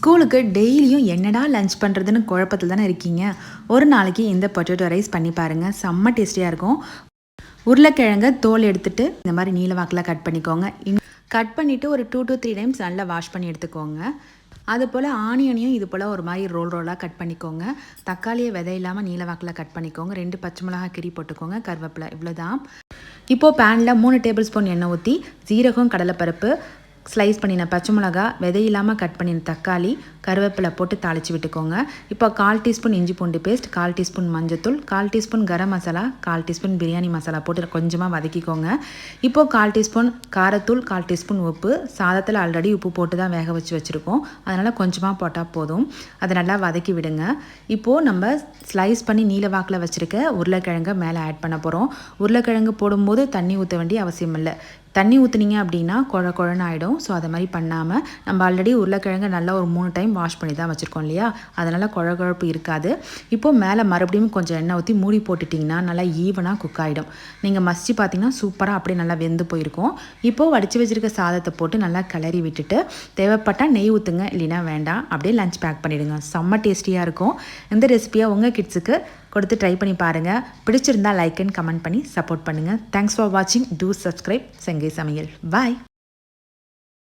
ஸ்கூலுக்கு டெய்லியும் என்னடா லஞ்ச் பண்ணுறதுன்னு குழப்பத்தில் தானே இருக்கீங்க. ஒரு நாளைக்கு இந்த பொட்டேட்டோ ரைஸ் பண்ணி பாருங்கள், செம்ம டேஸ்டியாக இருக்கும். உருளைக்கிழங்க தோல் எடுத்துகிட்டு இந்த மாதிரி நீல வாக்கில் கட் பண்ணிக்கோங்க. கட் பண்ணிவிட்டு ஒரு 2 to 3 டைம்ஸ் நல்லா வாஷ் பண்ணி எடுத்துக்கோங்க. அதுபோல் ஆனியனையும் இது போல் ஒரு மாதிரி ரோலாக கட் பண்ணிக்கோங்க. தக்காளியை விதை இல்லாமல் நீல வாக்கில் கட் பண்ணிக்கோங்க. 2 பச்சை மிளகாய் கீரி போட்டுக்கோங்க. கருவேப்பிலை, இவ்வளோதான். இப்போது பேனில் 3 டேபிள் ஸ்பூன் எண்ணெய் ஊற்றி ஜீரகம், கடலைப்பருப்பு, ஸ்லைஸ் பண்ணின பச்சை மிளகா, விதை இல்லாமல் கட் பண்ணின தக்காளி, கருவேப்பிலை போட்டு தாளித்து விட்டுக்கோங்க. இப்போ 1/4 டீஸ்பூன் இஞ்சி பூண்டு பேஸ்ட், 1/4 டீஸ்பூன் மஞ்சத்தூள், 1/4 டீஸ்பூன் கரம் மசாலா, 1/4 டீஸ்பூன் பிரியாணி மசாலா போட்டு கொஞ்சமாக வதக்கிக்கோங்க. இப்போது 1/4 டீஸ்பூன் காரத்தூள், 1/4 டீஸ்பூன் உப்பு. சாதத்தில் ஆல்ரெடி உப்பு போட்டு தான் வேக வச்சு வச்சுருக்கோம், அதனால் கொஞ்சமாக போட்டால் போதும். அதை நல்லா வதக்கி விடுங்க. இப்போது நம்ம ஸ்லைஸ் பண்ணி நீல வாக்கில் வச்சுருக்க உருளைக்கிழங்கை மேலே ஆட் பண்ண போகிறோம். உருளைக்கிழங்கு போடும்போது தண்ணி ஊற்ற வேண்டிய அவசியம் இல்லை. தண்ணி ஊற்றுனீங்க அப்படின்னா குழன்னு ஆகிடும். ஸோ அதை மாதிரி பண்ணாமல் நம்ம ஆல்ரெடி உருளைக்கிழங்கு நல்லா ஒரு 3 டைம் வாஷ் பண்ணி தான் வச்சுருக்கோம் இல்லையா, அதனால் குழப்பு இருக்காது. இப்போது மேலே மறுபடியும் கொஞ்சம் எண்ணெய் ஊற்றி மூடி போட்டுட்டிங்கன்னா நல்லா ஈவனாக குக் ஆகிடும். நீங்கள் மசிச்சு பார்த்தீங்கன்னா சூப்பராக அப்படியே நல்லா வெந்து போயிருக்கும். இப்போது வடித்து வச்சுருக்க சாதத்தை போட்டு நல்லா கிளறி விட்டுட்டு தேவைப்பட்டால் நெய் ஊற்றுங்க, இல்லைன்னா வேண்டாம். அப்படியே லஞ்ச் பேக் பண்ணிவிடுங்க. செம்ம டேஸ்டியாக இருக்கும். இந்த ரெசிபியை உங்கள் கிட்ஸுக்கு கொடுத்து ட்ரை பண்ணி பாருங்கள். பிடிச்சிருந்தால் லைக் அண்ட் கமெண்ட் பண்ணி சப்போர்ட் பண்ணுங்கள். தேங்க்ஸ் ஃபார் வாட்சிங். டூ சப்ஸ்கிரைப் செங்கை சமையல். பாய்.